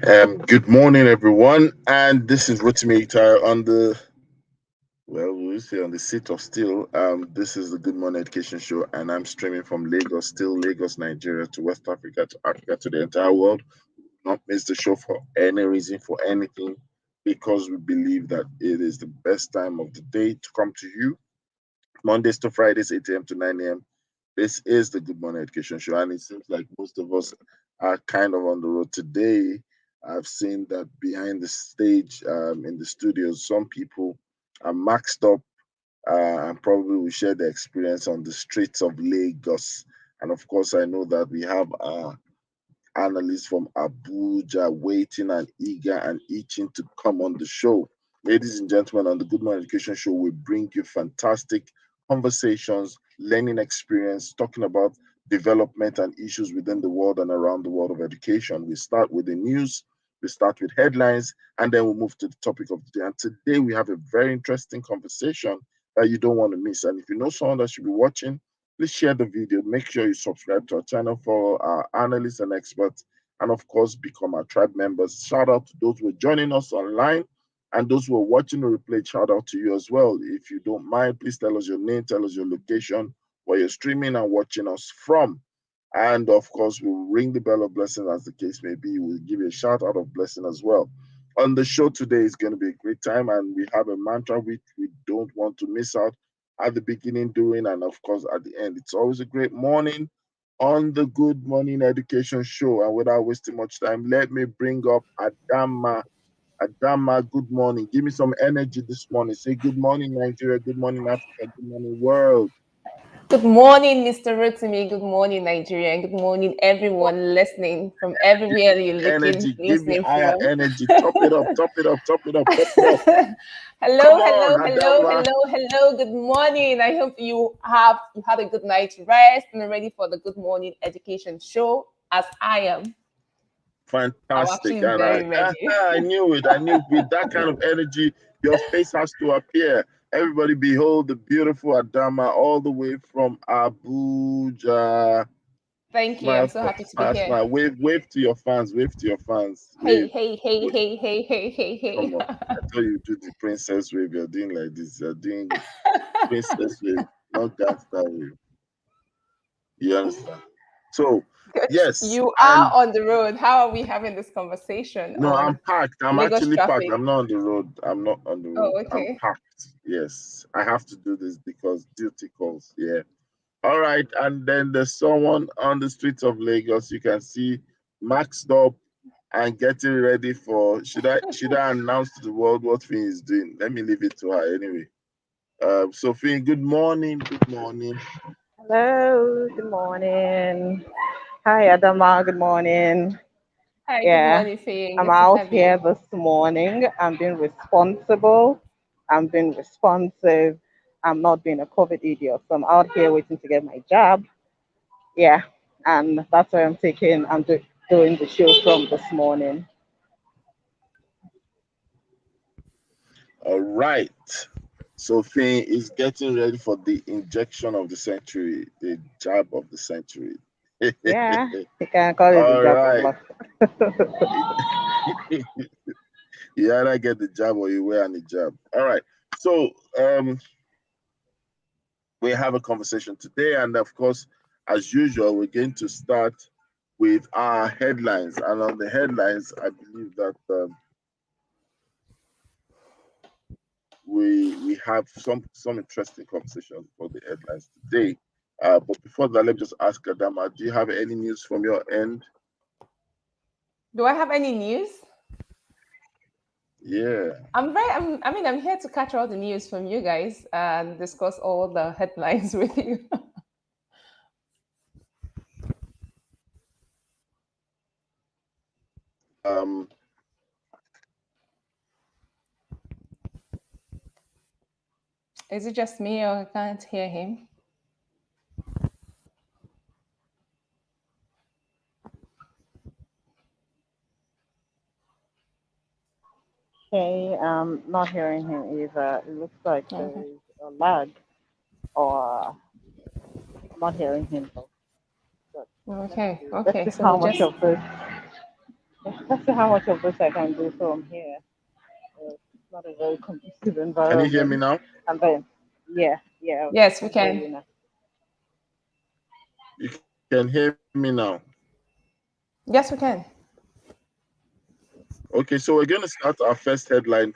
Good morning, everyone, and this is Rotimi Tire on the we'll say on the seat of steel. This is the Good Morning Education Show, and I'm streaming from Lagos, still Lagos, Nigeria, to West Africa, to Africa, to the entire world. Not miss the show for any reason, for anything, because we believe that it is the best time of the day to come to you. Mondays to Fridays, 8 a.m. to 9 a.m. This is the Good Morning Education Show, and it seems like most of us are kind of on the road today. I've seen that behind the stage in the studios, some people are maxed up and probably will share their experience on the streets of Lagos. And of course, I know that we have analysts from Abuja waiting and eager and itching to come on the show. Ladies and gentlemen, on the Good Morning Education Show, we bring you fantastic conversations, learning experience, talking about development and issues within the world and around the world of education. We start with the news, we start with headlines, and then we move to the topic of the day. And today we have a very interesting conversation that you don't want to miss. And if you know someone that should be watching, please share the video. Make sure you subscribe to our channel, follow our analysts and experts, and of course, become our tribe members. Shout out to those who are joining us online and those who are watching the replay. Shout out to you as well. If you don't mind, please tell us your name, tell us your location, where you're streaming and watching us from. And of course, we'll ring the bell of blessing as the case may be. We'll give you a shout out of blessing as well. On the show today is going to be a great time, and we have a mantra which we don't want to miss out at the beginning, during, and of course at the end. It's always a great morning on the Good Morning Education Show. And without wasting much time, let me bring up Adama. Adama, good morning. Give me some energy this morning. Say good morning, Nigeria. Good morning, Africa. Good morning, world. Good morning, Mr. Rotimi. Good morning, Nigeria. And good morning, everyone listening from everywhere you're Energy, give me listening higher from. energy. Top it up, top it up, top it up, top it up. Come Hello, on, hello, hello, Adama. hello, hello. Good morning. I hope you had a good night's rest and are ready for the Good Morning Education Show, as I am. I'm Fantastic. actually And very ready. I knew it. I knew with that kind of energy, your face has to appear. Everybody behold the beautiful Adama all the way from Abuja. Thank you. I'm Smile, so happy to be smile, here. smile. Wave to your fans. Wave to your fans. Hey, Wave. hey, hey, Wave. hey, hey, hey, hey, Come hey. on. I thought you do the princess wave. You're doing like this. You're doing princess wave, not gangster wave. You understand? So, yes. You are And on the road. How are we having this conversation no, I'm on packed. I'm Lagos actually packed. traffic? I'm not on the road. I'm not on the road. Oh, I'm okay. packed. Yes. I have to do this because duty calls. Yeah. All right. And then there's someone on the streets of Lagos. You can see maxed up and getting ready for should I announce to the world what Finn is doing? Let me leave it to her anyway. So Finn, good morning. Good morning. Hello, good morning. Hi, Adama, good morning. Hi, good Yeah, morning, Faye. I'm Good to out have you. here this morning. I'm being responsible. I'm being responsive. I'm not being a COVID idiot. So I'm out here waiting to get my job. Yeah, and that's why doing the show from this morning. All right. So Finn is getting ready for the injection of the century, the jab of the century. Yeah, you can call it the All job of right. luck. You either get the jab or you wear the jab. All right. So we have a conversation today, and of course, as usual, we're going to start with our headlines. And on the headlines, I believe that we have some interesting conversations for the headlines today. But before that, let me just ask Adama, do you have any news from your end? Do I have any news? Yeah. I'm here to catch all the news from you guys and discuss all the headlines with you. Um. Is it just me or I can't hear him? Okay, not hearing him either. It looks like Okay. there's a lag, or I'm not hearing him though. But let's Okay. see. Let's Okay. see So how we'll much just of this. Let's see how much of this I can do from here. It's not a very conducive Can you hear me environment. now? And then, yeah, yeah, Yes, I we can hear can. you now. You can hear me now. Yes, we can. Okay, so we're going to start our first headline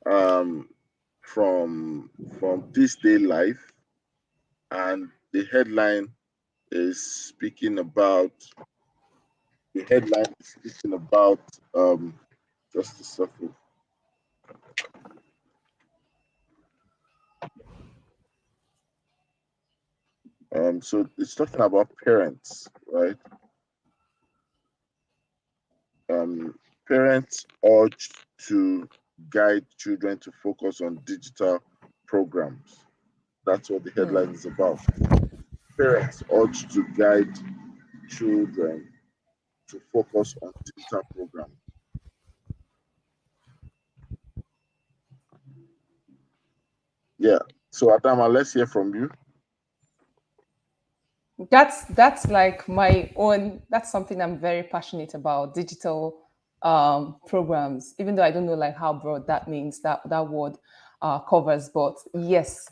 um from this day life, and the headline is speaking about um just a second. So it's talking about parents, right? Parents urged to guide children to focus on digital programs. That's what the headline is about. Parents urged to guide children to focus on digital programs. Yeah. So Adama, let's hear from you. That's like my own. That's something I'm very passionate about. Digital programs, even though I don't know like how broad that means, that word covers. But yes,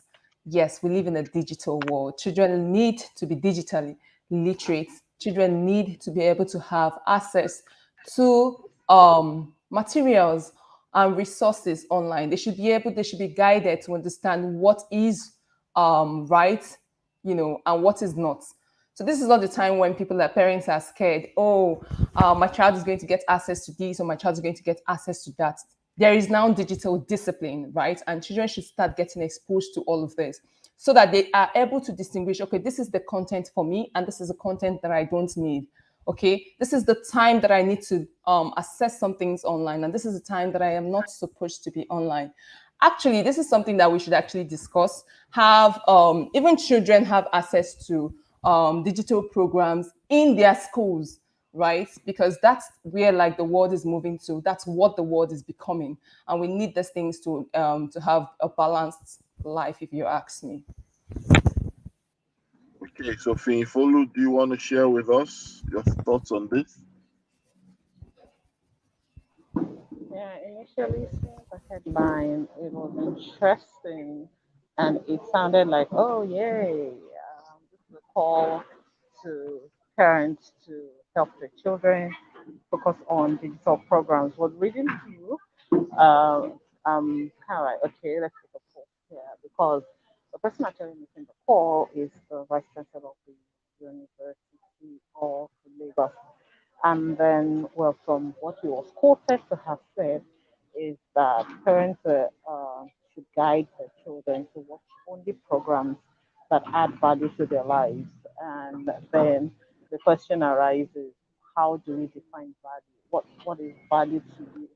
yes, we live in a digital world. Children need to be digitally literate. Children need to be able to have access to materials and resources online. They should be guided to understand what is right, and what is not. So this is not the time when people, like parents, are scared. Oh, my child is going to get access to this, or my child is going to get access to that. There is now digital discipline, right? And children should start getting exposed to all of this so that they are able to distinguish, okay, this is the content for me, and this is the content that I don't need. Okay, this is the time that I need to assess some things online, and this is the time that I am not supposed to be online. Actually, this is something that we should actually discuss. Have even children have access to digital programs in their schools, right? Because that's where like the world is moving to. That's what the world is becoming, and we need these things to have a balanced life, if you ask me. Okay, so Finifolu, do you want to share with us your thoughts on this? Yeah, initially seeing the headline, it was interesting and it sounded like, oh, yay, this is a call to parents to help their children focus on digital programs. But reading through, kind of like, okay, let's take a pause here because the person actually making the call is the vice chancellor of the University of Lagos. And then, well, from what he was quoted to have said, is that parents should guide their children to watch only programs that add value to their lives. And then the question arises, how do we define value? What is value to you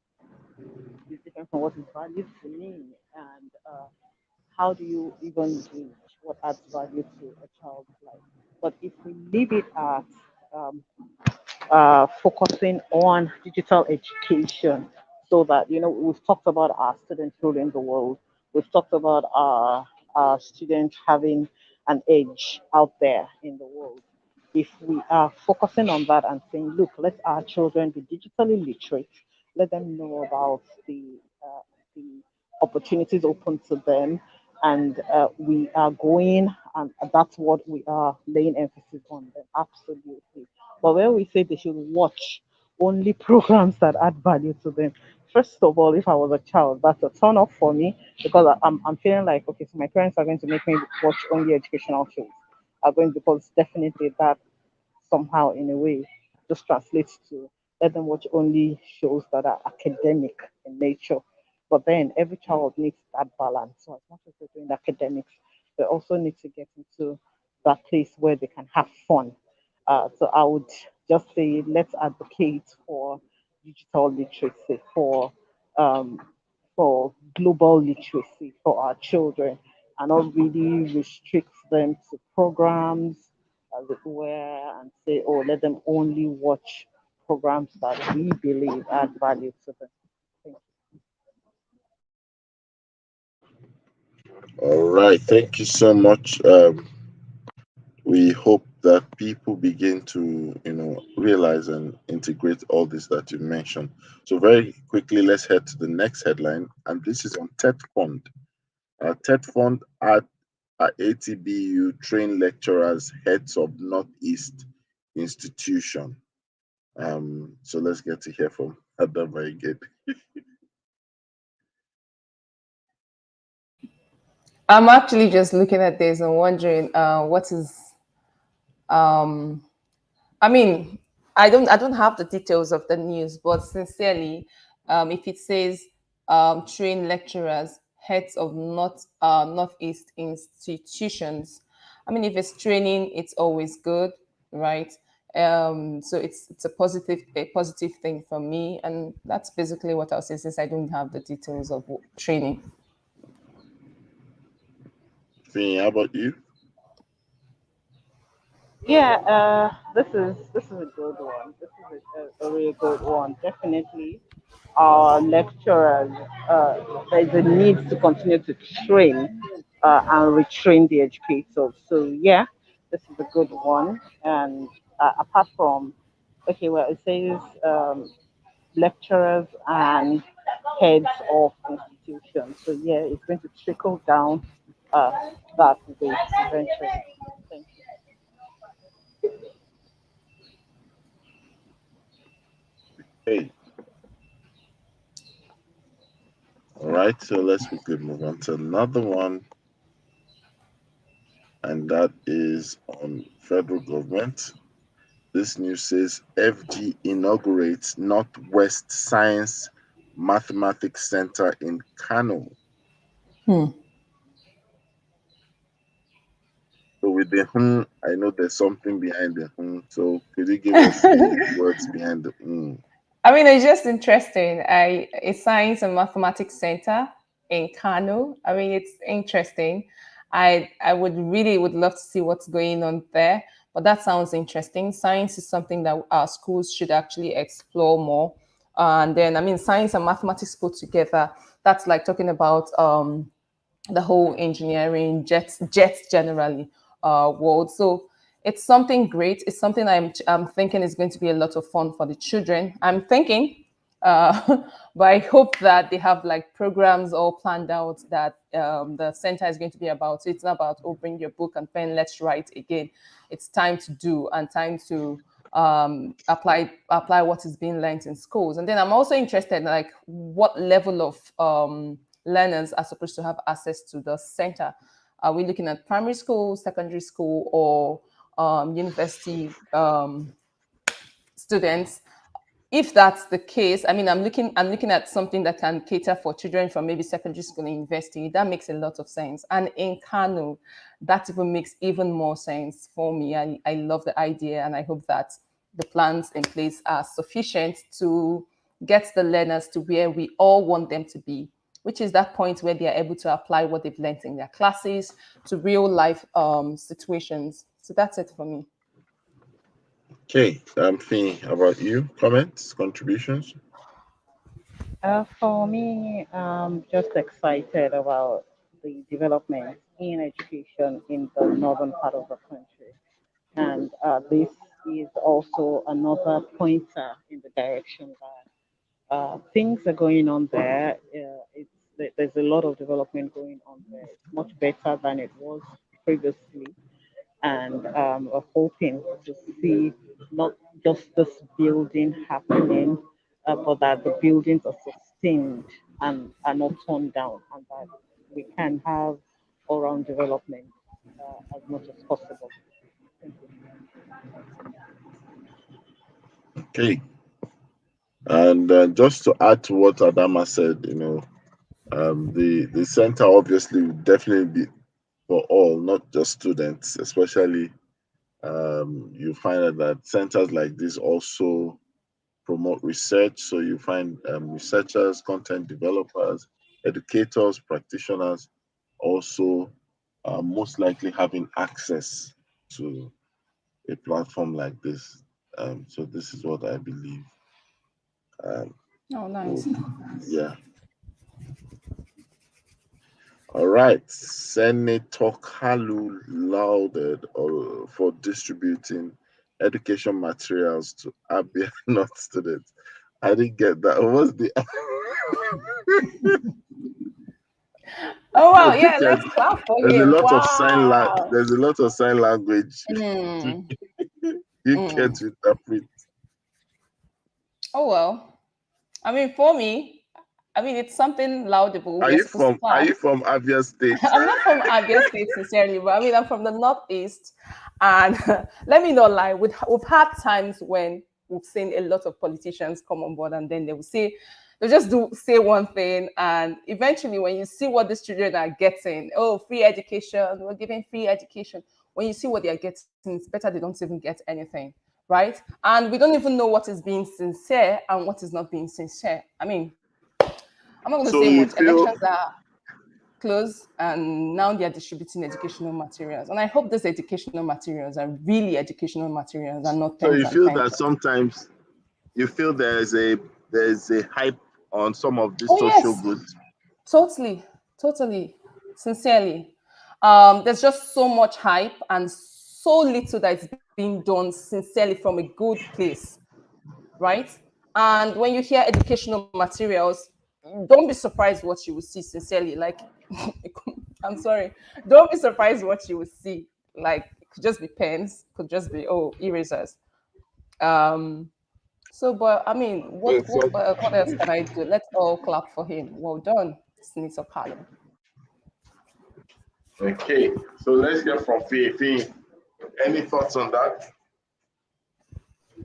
is different from what is value to me. And how do you even gauge what adds value to a child's life? But if we leave it at um, focusing on digital education so that we've talked about our students ruling the world, we've talked about our students having an edge out there in the world. If we are focusing on that and saying, look, let our children be digitally literate, let them know about the opportunities open to them, and we are going, and that's what we are laying emphasis on, then absolutely. But when we say they should watch only programs that add value to them, first of all, if I was a child, that's a turn off for me because I'm feeling like, okay, so my parents are going to make me watch only educational shows. Are going because definitely that somehow in a way just translates to let them watch only shows that are academic in nature. But then every child needs that balance. So as much as they're doing academics, they also need to get into that place where they can have fun. So I would just say let's advocate for digital literacy, um, for global literacy for our children, and not really restrict them to programs as it were, and say, oh, let them only watch programs that we believe add value to them. Thank All right, thank you so much. we hope that people begin to, realize and integrate all this that you mentioned. So very quickly, let's head to the next headline, and this is on TED Fund. TED Fund at ATBU train lecturers heads of Northeast institution. So let's get to hear from Adam again. I'm actually just looking at this and wondering what is um I mean, I don't have the details of the news, but sincerely, if it says train lecturers, heads of northeast institutions, I mean, if it's training, it's always good, right? So it's a positive thing for me, and that's basically what I'll say since I don't have the details of training. Finn, how about you? Yeah, this is a good one. This is a really good one. Definitely, our lecturers, there's a need to continue to train and retrain the educators. So yeah, this is a good one. And apart from, okay, well, it says lecturers and heads of institutions. So yeah, it's going to trickle down uh, that way eventually. Thank you. Hey, all right. So let's quickly move on to another one, and that is on federal government. This news says FG inaugurates Northwest Science Mathematics Center in Kano. Hmm. So with the I know there's something behind the So could you give us the words behind the I mean, it's just interesting. A science and mathematics center in Kano. I mean, it's interesting. I would love to see what's going on there. But that sounds interesting. Science is something that our schools should actually explore more. And then, I mean, science and mathematics put together. That's like talking about the whole engineering, jets generally world. So it's something great. It's something I'm thinking is going to be a lot of fun for the children. I'm thinking, but I hope that they have like programs all planned out that the center is going to be about. So it's not about, oh, bring your book and pen, let's write again. It's time to do and time to apply what is being learned in schools. And then I'm also interested in like what level of learners are supposed to have access to the center. Are we looking at primary school, secondary school, or university students? If that's the case, I mean, I'm looking at something that can cater for children from maybe secondary school and university. That makes a lot of sense. And in Kano, that even makes even more sense for me. I love the idea, and I hope that the plans in place are sufficient to get the learners to where we all want them to be, which is that point where they are able to apply what they've learned in their classes to real life situations. So that's it for me. Okay, Finn, how about you? Comments, contributions? For me, I'm just excited about the development in education in the northern part of the country. And this is also another pointer in the direction that things are going on there. There's a lot of development going on there. It's much better than it was previously, and we're hoping to see not just this building happening, but that the buildings are sustained and are not torn down, and that we can have all-round development as much as possible. Thank you. Okay, and just to add to what Adama said, the center obviously will definitely be for all, not just students, especially you find out that centers like this also promote research. So you find researchers, content developers, educators, practitioners also most likely having access to a platform like this. So this is what I believe. Um, Oh, would, nice. yeah. All right. Senator Kalu lauded for distributing education materials to Abia North students. I didn't get that. What's the Oh wow, I yeah, think let's clap for there's a him. lot of Wow. there's a lot of sign language Mm, you mm. can't interpret. Oh well. I mean, for me, I mean it's something laudable. Are We are you supposed to from Are clap. you from Abia State? I'm not from Abia State, sincerely, but I mean, I'm from the Northeast. And let me not lie, we've had times when we've seen a lot of politicians come on board and then they'll just say one thing. And eventually, when you see what these children are getting, oh, free education, we're giving free education. When you see what they are getting, it's better they don't even get anything, right? And we don't even know what is being sincere and what is not being sincere. I mean, I'm not going to So say you much. feel Elections are close and now they are distributing educational materials, and I hope those educational materials are really educational materials and not so pens you and feel that pencils. sometimes you feel there's a hype on some of these Oh social yes, goods. totally, totally, sincerely. There's just so much hype and so little that is being done sincerely from a good place, right? And when you hear educational materials, don't be surprised what you will see, sincerely. Like, I'm sorry, don't be surprised what you will see. Like, it could just be pens, could just be, oh, erasers. Um, so, but I mean, what else can I do? Let's all clap for him. Well done, Senator Carlo. Okay, so let's hear from Fee. Fee, any thoughts on that?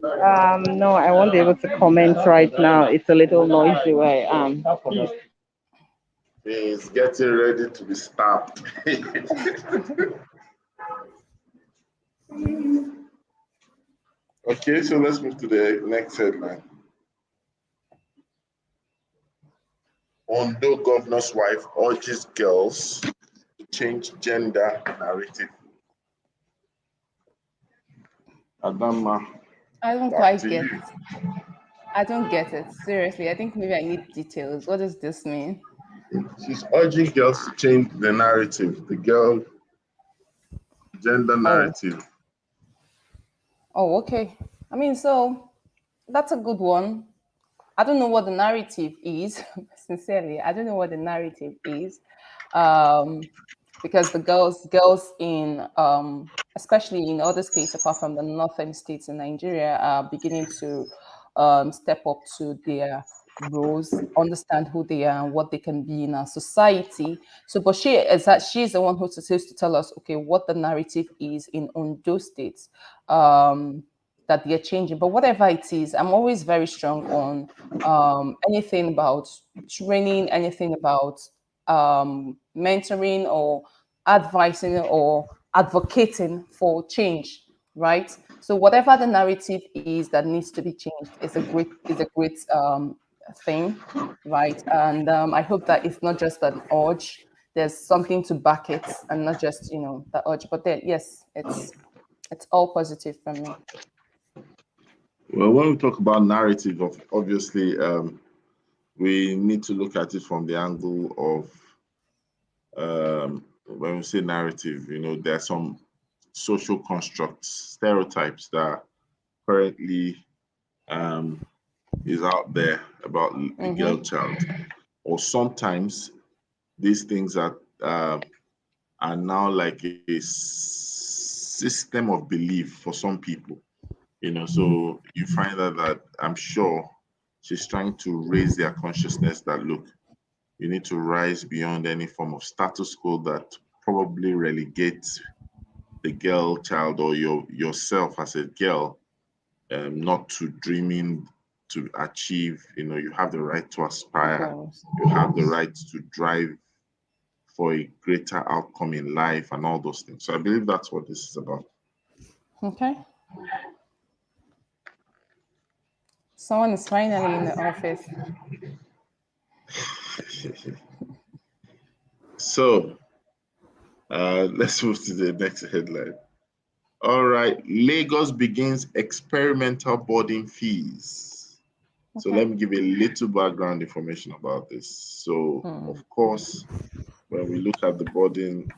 No, I won't be able to comment right now. It's a little noisy where I am. He's getting ready to be stabbed. Okay, so let's move to the next headline. Ondo governor's wife urges girls to change gender narrative. Adama, I don't back quite to get. you. I don't get it. Seriously, I think maybe I need details. What does this mean? She's urging girls to change the narrative, the girl gender Oh, narrative. oh, okay. I mean, so that's a good one. I don't know what the narrative is. Sincerely, I don't know what the narrative is, um, because the girls in especially in other states apart from the northern states in Nigeria are beginning to step up to their roles, understand who they are and what they can be in our society. So, but she's the one who's supposed to tell us, okay, what the narrative is in Ondo states. That they're changing. But whatever it is, I'm always very strong on anything about training, anything about mentoring or advising or advocating for change, right? So whatever the narrative is that needs to be changed is a great thing, right? And I hope that it's not just an urge. There's something to back it, and not just the urge. But then, yes, it's all positive from me. Well, when we talk about narrative, obviously, we need to look at it from the angle of when we say narrative, there are some social constructs, stereotypes that currently is out there about the girl Mm-hmm. child, or sometimes these things are now like a system of belief for some people. So you find that I'm sure she's trying to raise their consciousness that look, you need to rise beyond any form of status quo that probably relegates the girl child or yourself as a girl, not to dreaming to achieve. You have the right to aspire, Goals. you have the right to drive for a greater outcome in life and all those things. So I believe that's what this is about. Okay. Someone is finally in the office. So let's move to the next headline. All right, Lagos begins experimental boarding fees. So Okay. let me give a little background information about this. So, of course, when we look at the boarding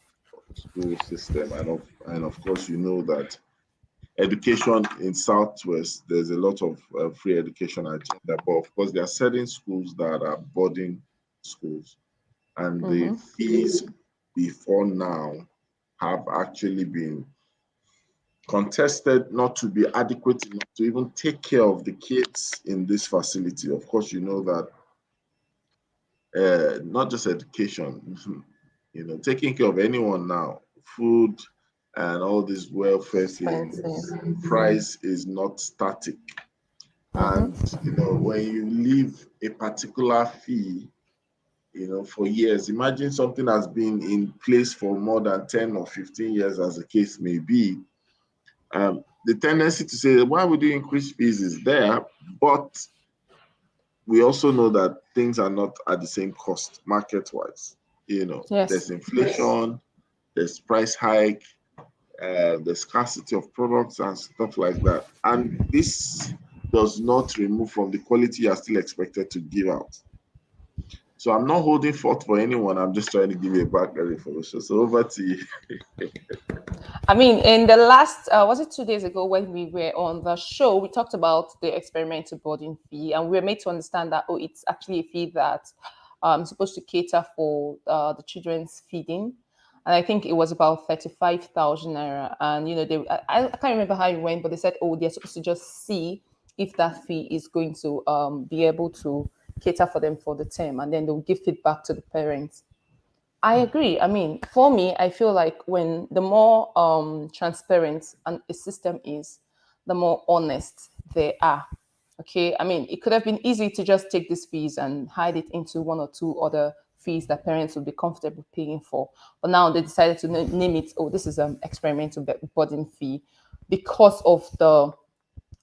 school system, and of course, you know that education in Southwest, there's a lot of free education agenda, but of course, there are certain schools that are boarding schools, and the fees before now have actually been contested not to be adequate enough to even take care of the kids in this facility. Of course, you know that not just education, taking care of anyone now, food and all these welfare things, price is not static. And when you leave a particular fee, for years, imagine something has been in place for more than 10 or 15 years, as the case may be. The tendency to say, why would you increase fees is there, but we also know that things are not at the same cost market-wise. There's inflation, there's price hike, the scarcity of products and stuff like that. And this does not remove from the quality you are still expected to give out. So I'm not holding forth for anyone. I'm just trying to give you a background information. So over to you. I mean, in the last, was it 2 days ago when we were on the show, we talked about the experimental boarding fee, and we were made to understand that, it's actually a fee that supposed to cater for the children's feeding. And I think it was about 35,000 naira. And, I can't remember how it went, but they said, they're supposed to just see if that fee is going to be able to cater for them for the term, and then they'll give feedback to the parents. I agree. I mean, for me, I feel like when the more transparent a system is, the more honest they are. Okay. I mean, it could have been easy to just take these fees and hide it into one or two other fees that parents would be comfortable paying for. But now they decided to name it, this is an experimental boarding fee, because of the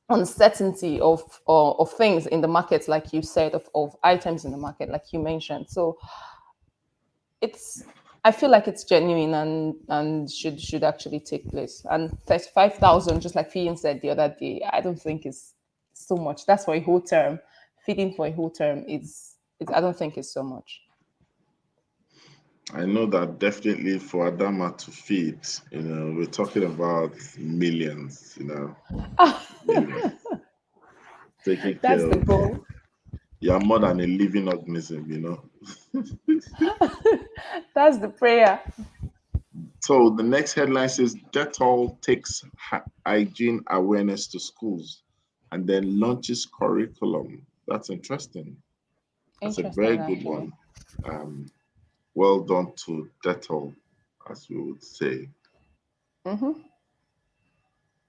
uncertainty of things in the market, like you said, of items in the market, like you mentioned. So I feel like it's genuine and should actually take place. And 35,000, just like Fiyin said the other day, I don't think is so much. That's for a whole term. Feeding for a whole term is I don't think it's so much. I know that definitely for Adama to feed, we're talking about millions, millions. Taking That's care the of, goal. you're more than a living organism, That's the prayer. So the next headline says Dettol takes hygiene awareness to schools and then launches curriculum. That's interesting. That's a very Interesting, good actually. one. Well done to Dettol, as we would say. Mm-hmm.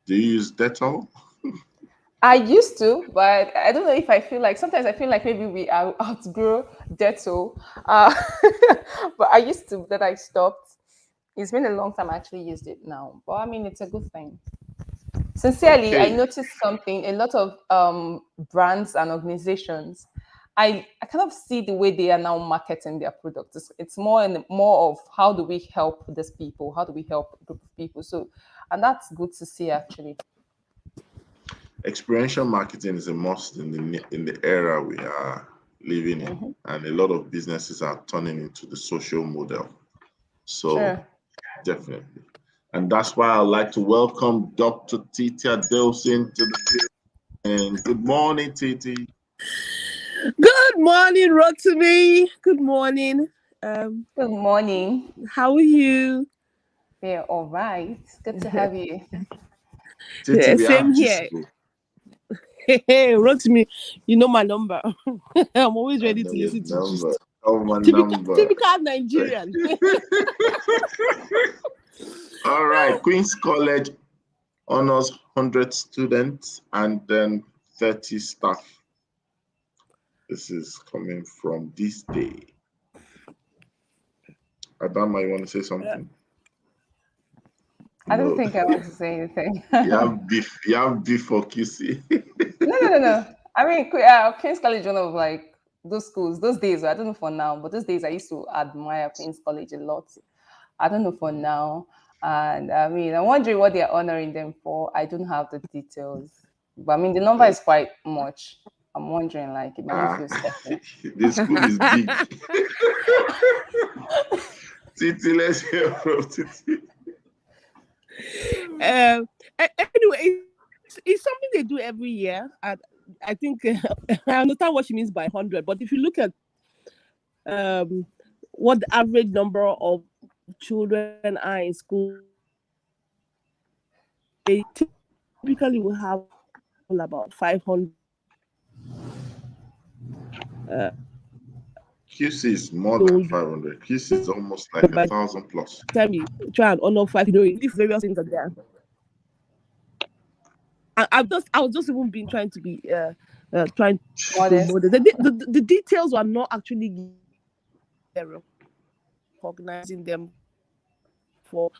Do you use Dettol? I used to, but I don't know if I feel like, sometimes I feel like maybe we outgrow Dettol. But I used to, that I stopped. It's been a long time I actually used it now. But I mean, it's a good thing. Sincerely, I Okay. noticed something. A lot of brands and organizations, I kind of see the way they are now marketing their products. It's more of how do we help these people? How do we help a group of people? So, and that's good to see actually. Experiential marketing is a must in the era we are living in, and a lot of businesses are turning into the social model. So Sure. definitely. And that's why I'd like to welcome Dr. Titia Delson to the field. And good morning, Titi. Good morning, Rotimi. Good morning. Good morning. How are you? Yeah, all right. Good to have you. Titi, Yeah, we same have here. disco. Hey, Rotimi, you know my number. I'm always I ready know to your listen to number. gist. Oh, my Typical, number. typical Nigerian. All right. Queen's College honors 100 students and then 30 staff. This is coming from this day. Adama, you want to say something? I don't No. think I want to say anything. You have beef. You have beef for QC. No. I mean, Queen's College, one of like those schools, those days. I don't know for now, but those days I used to admire Queen's College a lot. I don't know for now, and I mean, I'm wondering what they're honoring them for. I don't have the details, but I mean, the number is quite much. I'm wondering, like, it made me feel special. The school is big. Titi, let's hear from Titi. Anyway, it's something they do every year. And I think I understand what she means by 100. But if you look at what the average number of children are in school, they typically will have about 500. QC is more than So 500. QC is almost like by 1,000 plus. the time you try and honor 5, if various things are there. I was just even been trying to be trying to Modest. model. The details were not actually recognizing them for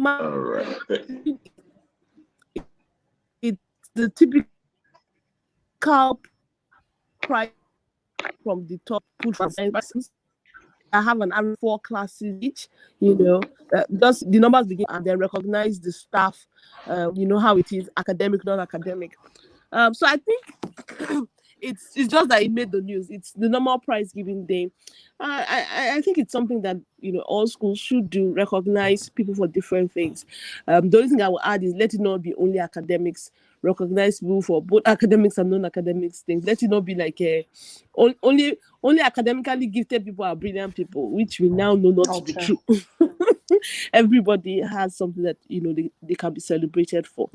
All right. it's the typical price from the top put from science. I have an average 4 classes each, just the numbers begin and then recognize the staff, you know how it is, academic, non-academic. So I think it's just that it made the news. It's the normal prize giving day. I think it's something that all schools should do, recognize people for different things. The only thing I will add is let it not be only academics. Recognize people for both academics and non-academics things. Let it not be like only academically gifted people are brilliant people, which we now know not to be true. Everybody has something that they can be celebrated for.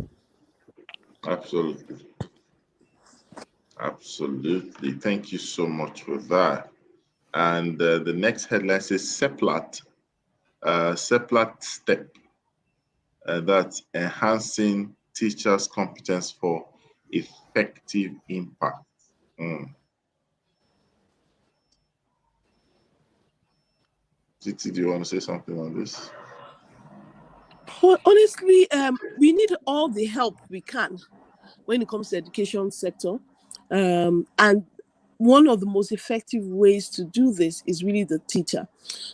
Absolutely. Thank you so much for that. And the next headline says CEPLAT step. That's enhancing teachers' competence for effective impact. Titi, do you want to say something on this? Honestly, we need all the help we can when it comes to the education sector. And one of the most effective ways to do this is really the teacher.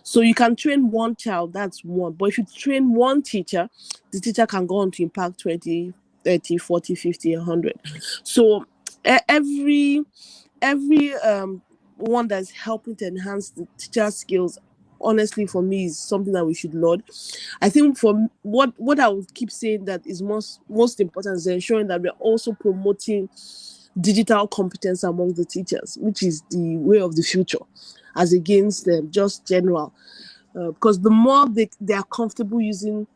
So you can train one child, that's one. But if you train one teacher, the teacher can go on to impact 20, 30, 40, 50, 100. So every one that's helping to enhance the teacher skills, honestly, for me, is something that we should laud. I think for what I would keep saying that is most important is ensuring that we're also promoting digital competence among the teachers, which is the way of the future, as against just general. Because the more they are comfortable using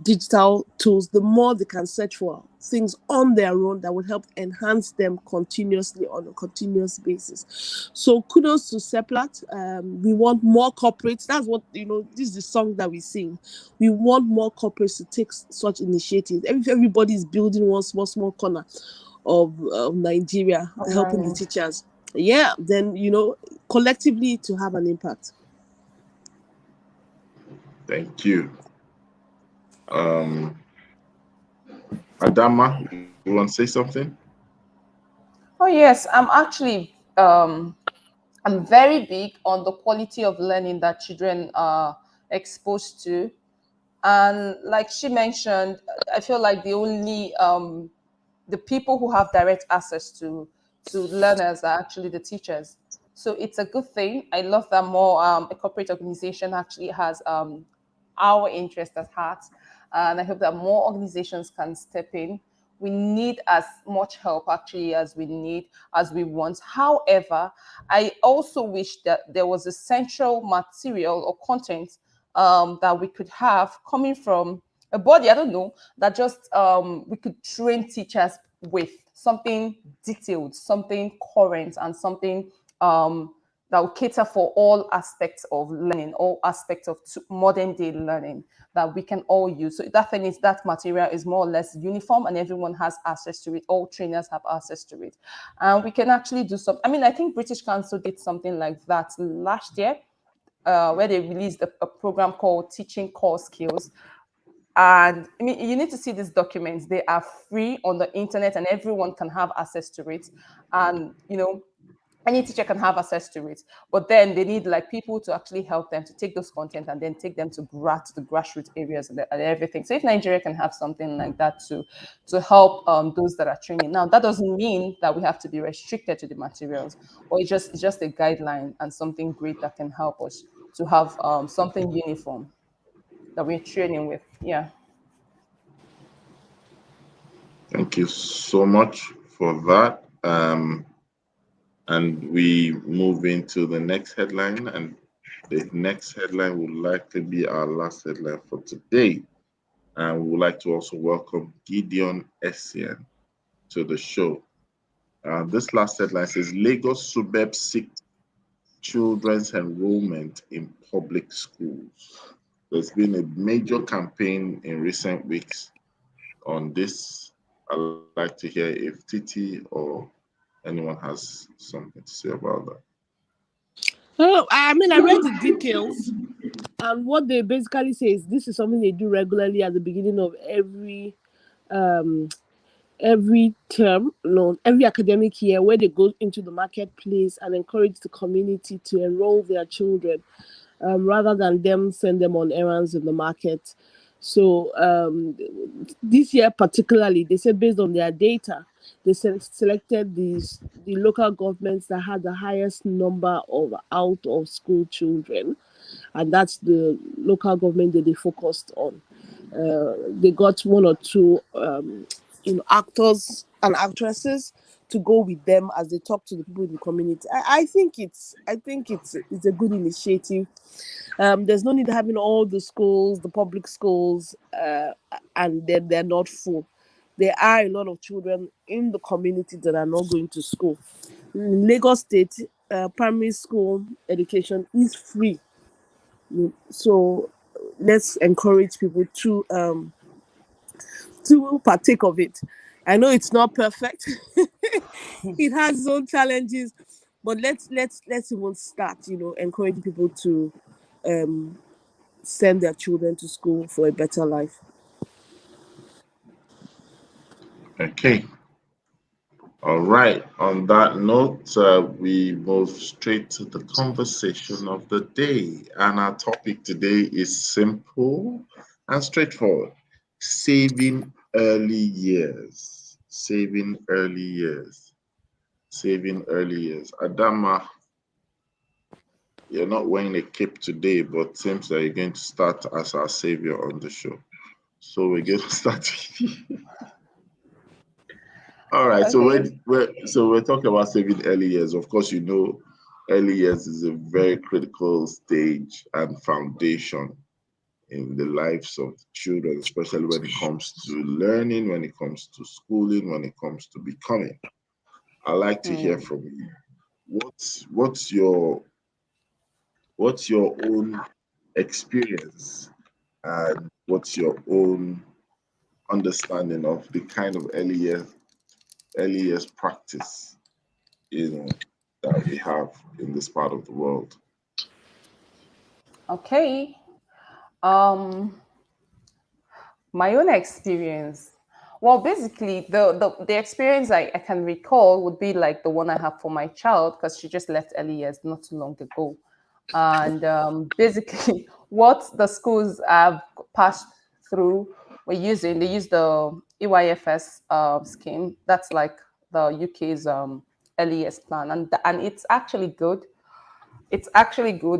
digital tools, the more they can search for things on their own that will help enhance them continuously on a continuous basis. So kudos to CEPLAT. We want more corporates. That's what, this is the song that we sing. We want more corporates to take such initiatives. Everybody is building one small corner of Nigeria, helping the teachers. Yeah, then, collectively to have an impact. Thank you. Adama, you want to say something? Oh yes, I'm very big on the quality of learning that children are exposed to. And like she mentioned, I feel like the people who have direct access to learners are actually the teachers. So it's a good thing. I love that more a corporate organization actually has our interest at heart, and I hope that more organizations can step in. We need as much help actually as we want. However, I also wish that there was a central material or content that we could have coming from a body, I don't know, that just we could train teachers with something detailed, something current, and something that will cater for all aspects of learning, all aspects of modern day learning that we can all use. So that material is more or less uniform and everyone has access to it. All trainers have access to it. And we can actually do some, I think British Council did something like that last year, where they released a program called Teaching Core Skills. And you need to see these documents. They are free on the internet and everyone can have access to it. And, any teacher can have access to it, but then they need like people to actually help them to take those content and then take them to the grassroots areas and everything. So if Nigeria can have something like that to help those that are training, now that doesn't mean that we have to be restricted to the materials, or it's just a guideline and something great that can help us to have something uniform that we're training with. Yeah. Thank you so much for that. And we move into the next headline, and the next headline would likely be our last headline for today. And we would like to also welcome Gideon Essien to the show. This last headline says Lagos suburbs seek children's enrollment in public schools. There's been a major campaign in recent weeks on this. I'd like to hear if Titi or anyone has something to say about that. Oh, I mean, I read the details, and what they basically say is this is something they do regularly at the beginning of um, every term, no, every academic year, where they go into the marketplace and encourage the community to enroll their children, rather than them send them on errands in the market. So this year particularly, they said based on their data, they selected the local governments that had the highest number of out of school children, and that's the local government that they focused on. They got one or two actors and actresses to go with them as they talk to the people in the community. I think it's a good initiative. There's no need having all the schools, the public schools, and then they're not full. There are a lot of children in the community that are not going to school. In Lagos State, primary school education is free. So let's encourage people to partake of it. I know it's not perfect. It has its own challenges, but let's even start. Encouraging people to um, send their children to school for a better life. Okay. All right. On that note, we move straight to the conversation of the day. And our topic today is simple and straightforward: saving early years. Saving early years. Saving early years. Adama, you're not wearing a cape today, but seems that you're going to start as our savior on the show. So we're going to start. All right. So Okay. we're talking about saving early years. Of course, early years is a very critical stage and foundation in the lives of children, especially when it comes to learning, when it comes to schooling, when it comes to becoming. I like to hear Mm. from you. What's your own experience, and what's your own understanding of the kind of early years practice, you know, that we have in this part of the world? Okay. Um, my own experience. Well, basically, the experience I can recall would be like the one I have for my child because she just left early years not too long ago. And basically, what the schools have passed through, they use the EYFS scheme. That's like the UK's early years plan, and it's actually good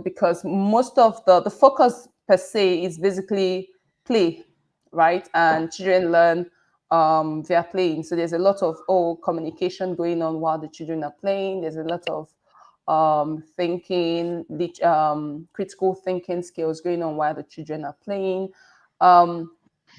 because most of the focus per se is basically play, right? And children learn via playing. So there's a lot of communication going on while the children are playing. There's a lot of thinking, critical thinking skills going on while the children are playing.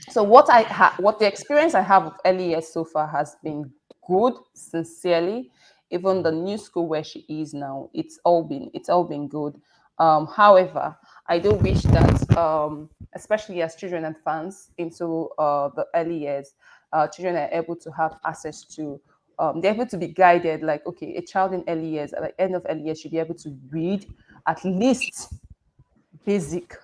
So what the experience I have of early years so far has been good, sincerely. Even the new school where she is now, it's all been good. However, I do wish that, especially as children advance into the early years, children are able to have access to. They're able to be guided. Like, okay, a child in early years, at the end of early years, should be able to read at least basic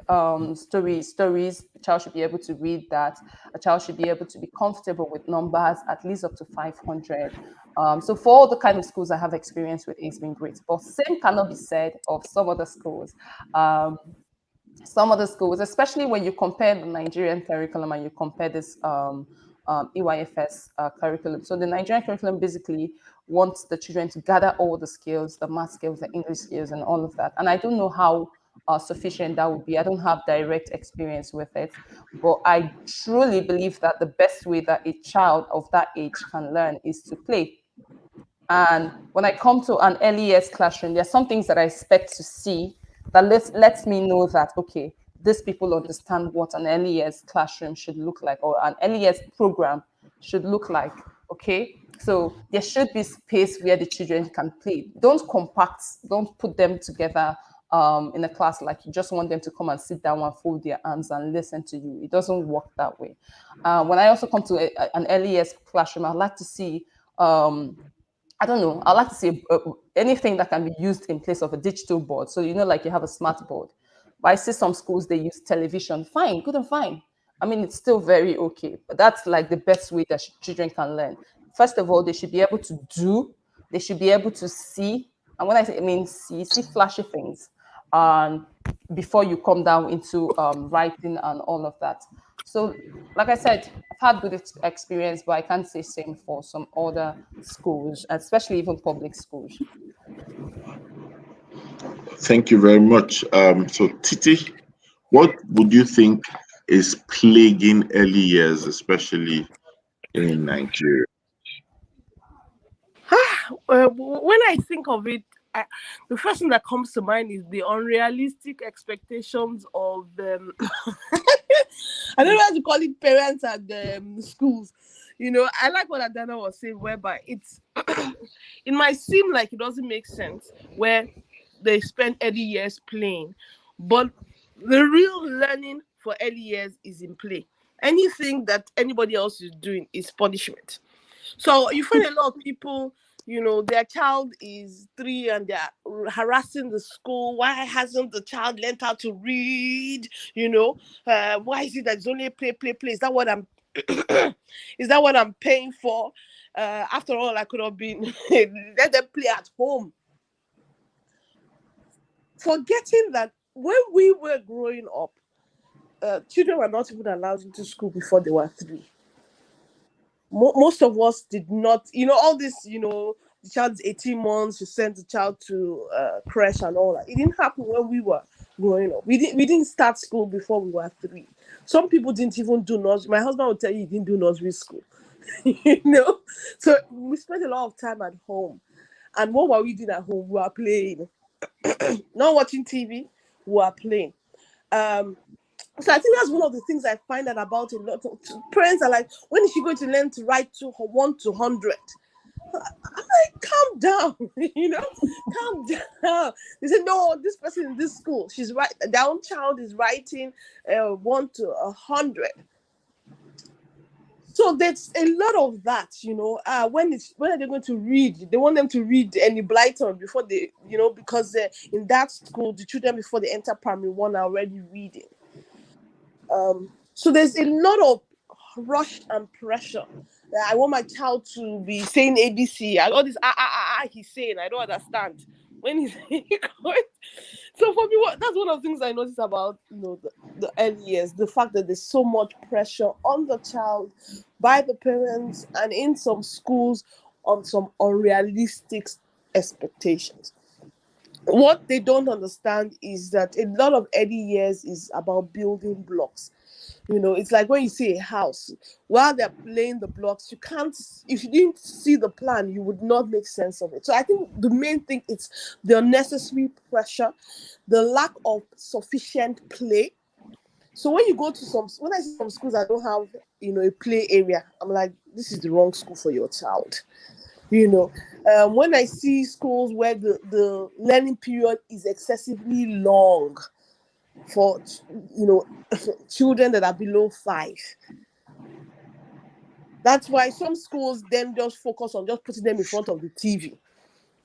stories. A child should be able to read that. A child should be able to be comfortable with numbers, at least up to 500. So for all the kind of schools I have experience with, it's been great. But same cannot be said of some other schools. Um, some other schools, especially when you compare the Nigerian curriculum and you compare this EYFS curriculum. So the Nigerian curriculum basically wants the children to gather all the skills, the math skills, the English skills, and all of that. And I don't know how sufficient that would be. I don't have direct experience with it, but I truly believe that the best way that a child of that age can learn is to play. And when I come to an early years classroom, there are some things that I expect to see that lets me know that, okay, these people understand what an early years classroom should look like or an early years program should look like. Okay. So there should be space where the children can play. Don't compact, don't put them together in a class like you just want them to come and sit down and fold their arms and listen to you. It doesn't work that way. When I also come to an early years classroom, I'd like to see I don't know. I like to see anything that can be used in place of a digital board. So, like you have a smart board. But I see some schools, they use television. Fine, good and fine. I mean, it's still very okay. But that's like the best way that children can learn. First of all, they should be able to do, they should be able to see. And when I mean see flashy things. And before you come down into writing and all of that. So, like I said, I've had good experience, but I can't say same for some other schools, especially even public schools. Thank you very much. So Titi, what would you think is plaguing early years, especially in Nigeria? When I think of it, the first thing that comes to mind is the unrealistic expectations of I don't know how to call it, parents at the schools. I like what Adana was saying, whereby it might seem like it doesn't make sense where they spend early years playing, but the real learning for early years is in play. Anything that anybody else is doing is punishment. So you find a lot of people, their child is 3 and they're harassing the school. Why hasn't the child learned how to read? Why is it that it's only play, play, play? Is that what I'm is that what I'm paying for? After all, I could have been let them play at home. Forgetting that when we were growing up, children were not even allowed into school before they were 3. Most of us did not, all this, the child's 18 months, you send the child to creche and all that. It didn't happen when we were growing up. We didn't start school before we were 3. Some people didn't even do nursery. My husband would tell you he didn't do nursery school. So we spent a lot of time at home. And what were we doing at home? We were playing. Not watching TV, we were playing. So I think that's one of the things I find out about a lot of parents are like, when is she going to learn to write to 1 to 100? I'm like, calm down, calm down. They said, no, this person in this school, she's right. Their own child is writing 1 to 100. So there's a lot of that, when are they going to read? They want them to read any Blyton before they, because in that school, the children before they enter primary 1 are already reading. So there's a lot of rush and pressure. I want my child to be saying ABC. All this he's saying, I don't understand. When he's going. So for me, that's one of the things I notice about the early years, the fact that there's so much pressure on the child by the parents and in some schools on some unrealistic expectations. What they don't understand is that a lot of early years is about building blocks. It's like when you see a house, while they're laying the blocks, you can't, if you didn't see the plan, you would not make sense of it. So I think the main thing is the unnecessary pressure, the lack of sufficient play. So when you go to when I see some schools that don't have, a play area, I'm like, this is the wrong school for your child. When I see schools where the learning period is excessively long for children that are below 5, that's why some schools then just focus on just putting them in front of the TV.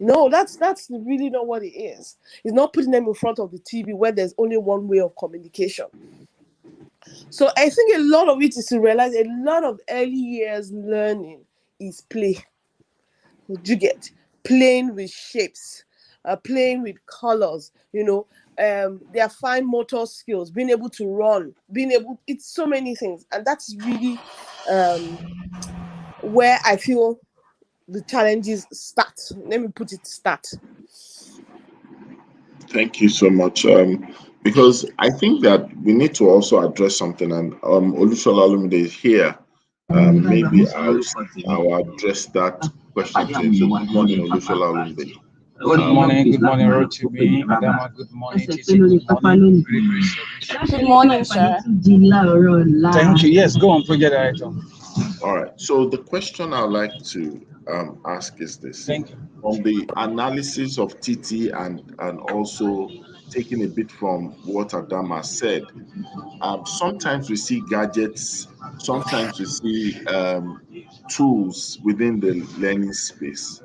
No, that's really not what it is. It's not putting them in front of the TV where there's only one way of communication. So I think a lot of it is to realize a lot of early years learning is play. Would you get playing with shapes, playing with colors, their fine motor skills, being able to run, it's so many things. And that's really where I feel the challenges start. Let me put it start. Thank you so much. Because I think that we need to also address something, and Olusola Olumide is here. Maybe I'll address that question to him. So good morning, Olusola Olumide. Good morning, Rotimi. Adama, good morning, Titi. Good morning. Good morning, sir. Thank you. Yes, go on, Project Director. All right. So the question I'd like to ask is this. Thank you. From the analysis of TT and also taking a bit from what Adama said, sometimes we see gadgets, sometimes we see tools within the learning space.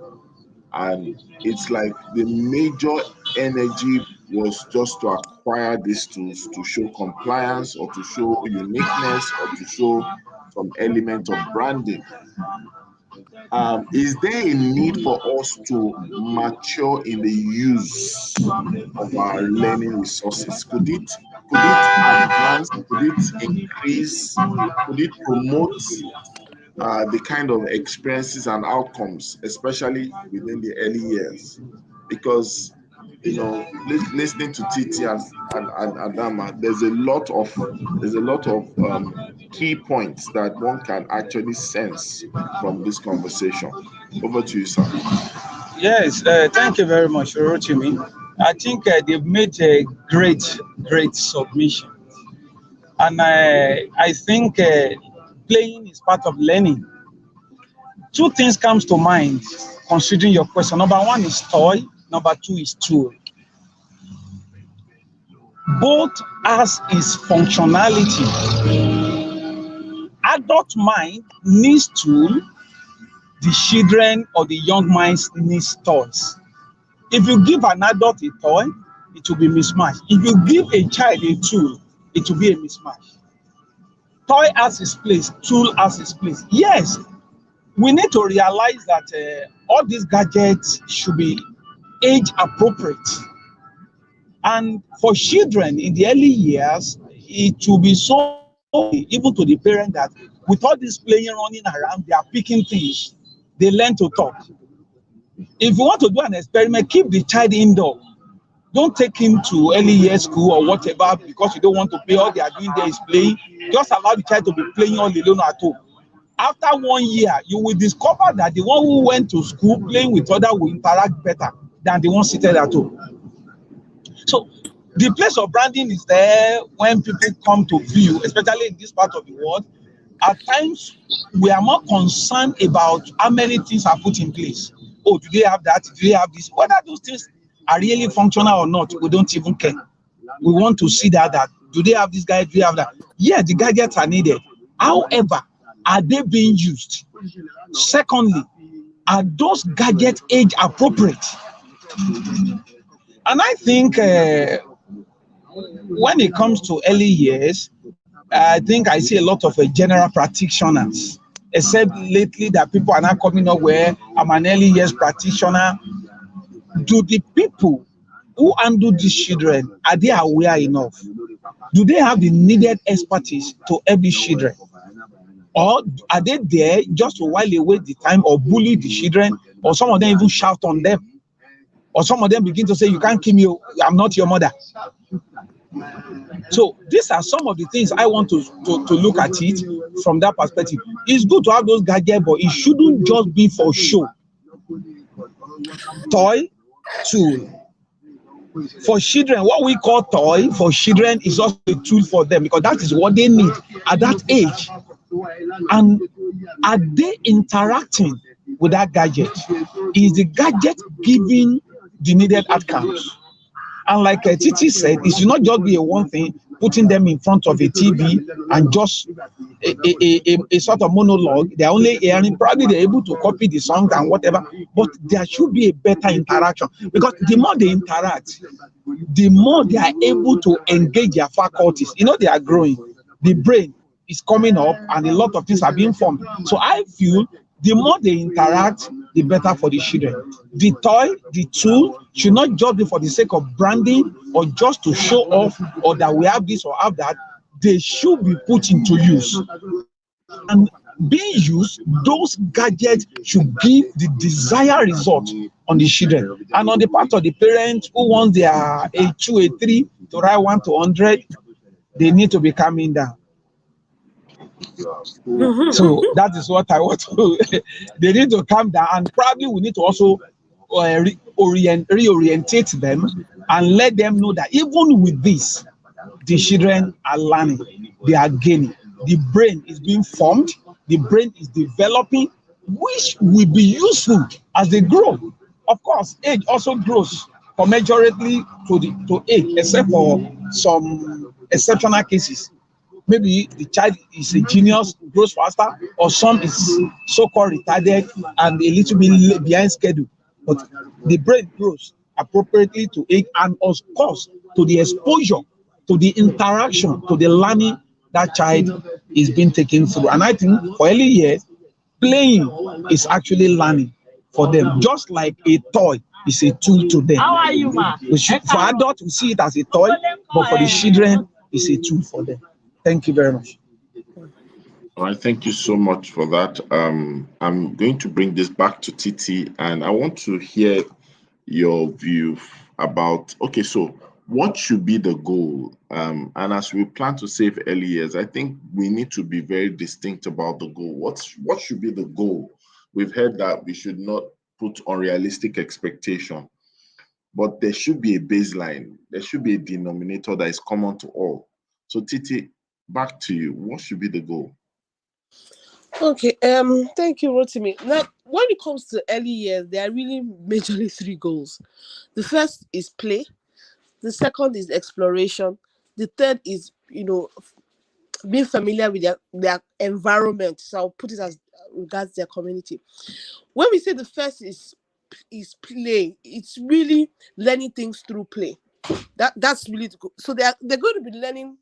And it's like the major energy was just to acquire these tools to show compliance or to show uniqueness or to show some element of branding. Is there a need for us to mature in the use of our learning resources? Could it advance? Could it increase? Could it promote the kind of experiences and outcomes, especially within the early years? Because listening to TT and Adama, there's a lot of key points that one can actually sense from this conversation. Over to you, sir. Yes, thank you very much, Rotimi. I think they've made a great submission, and I think playing is part of learning. Two things comes to mind considering your question. Number one is toy. Number two is tool. Both has its functionality. Adult mind needs tool. The children or the young minds needs toys. If you give an adult a toy, it will be mismatched. If you give a child a tool, it will be a mismatch. Toy has its place, tool has its place. Yes, we need to realize that all these gadgets should be age appropriate. And for children in the early years, it will be so even to the parent that with all this playing running around, they are picking things. They learn to talk. If you want to do an experiment, keep the child indoor. Don't take him to early year school or whatever because you don't want to play. All they are doing there is playing. Just allow the child to be playing all alone at home. After 1 year, you will discover that the one who went to school playing with others will interact better than the one seated at home. So the place of branding is there when people come to view, especially in this part of the world. At times, we are more concerned about how many things are put in place. Oh, do they have that? Do they have this? Whether those things are really functional or not, we don't even care. We want to see that do they have this guy? Do they have that? Yeah, the gadgets are needed. However, are they being used? Secondly, are those gadgets age appropriate? And I think when it comes to early years, I think I see a lot of general practitioners, except lately that people are not coming up where I'm an early years practitioner. Do the people who handle these children, are they aware enough? Do they have the needed expertise to help these children? Or are they there just to while away the time or bully the children, or some of them even shout on them? Or some of them begin to say, you can't kill me, I'm not your mother. So these are some of the things I want to look at it from that perspective. It's good to have those gadgets, but it shouldn't just be for show. Toy, tool. For children, what we call toy for children is also a tool for them because that is what they need at that age. And are they interacting with that gadget? Is the gadget giving the needed outcomes? And like Titi said, it should not just be a one thing, putting them in front of a TV and just a sort of monologue. They're only hearing, probably they're able to copy the song and whatever, but there should be a better interaction, because the more they interact, the more they are able to engage their faculties. They are growing. The brain is coming up and a lot of things are being formed. So I feel the more they interact, the better for the children. The toy, the tool should not just be for the sake of branding or just to show off or that we have this or have that. They should be put into use. And being used, those gadgets should give the desired result on the children. And on the part of the parents who want their A2, A3 to write 1 to 100, they need to be calming down. So that is what I want to. They need to calm down, and probably we need to also reorientate them and let them know that even with this, the children are learning, they are gaining. The brain is being formed, the brain is developing, which will be useful as they grow. Of course, age also grows commensurately to age, except for some exceptional cases. Maybe the child is a genius, grows faster, or some is so-called retarded and a little bit behind schedule. But the brain grows appropriately to age, and of course to the exposure, to the interaction, to the learning that child is being taken through. And I think for early years, playing is actually learning for them, just like a toy is a tool to them. How are you, ma? For adults, we see it as a toy, but for the children, it's a tool for them. Thank you very much. All right, thank you so much for that. I'm going to bring this back to Titi, and I want to hear your view about, okay, so what should be the goal? And as we plan to save early years, I think we need to be very distinct about the goal. What should be the goal? We've heard that we should not put unrealistic expectation, but there should be a baseline. There should be a denominator that is common to all. So Titi, back to you. What should be the goal? Okay, thank you, Rotimi. Now, when it comes to early years, there are really majorly 3 goals. The first is play, the second is exploration, the third is, being familiar with their environment. So I'll put it as regards their community. When we say the first is play, it's really learning things through play. That's really the goal. So they're going to be learning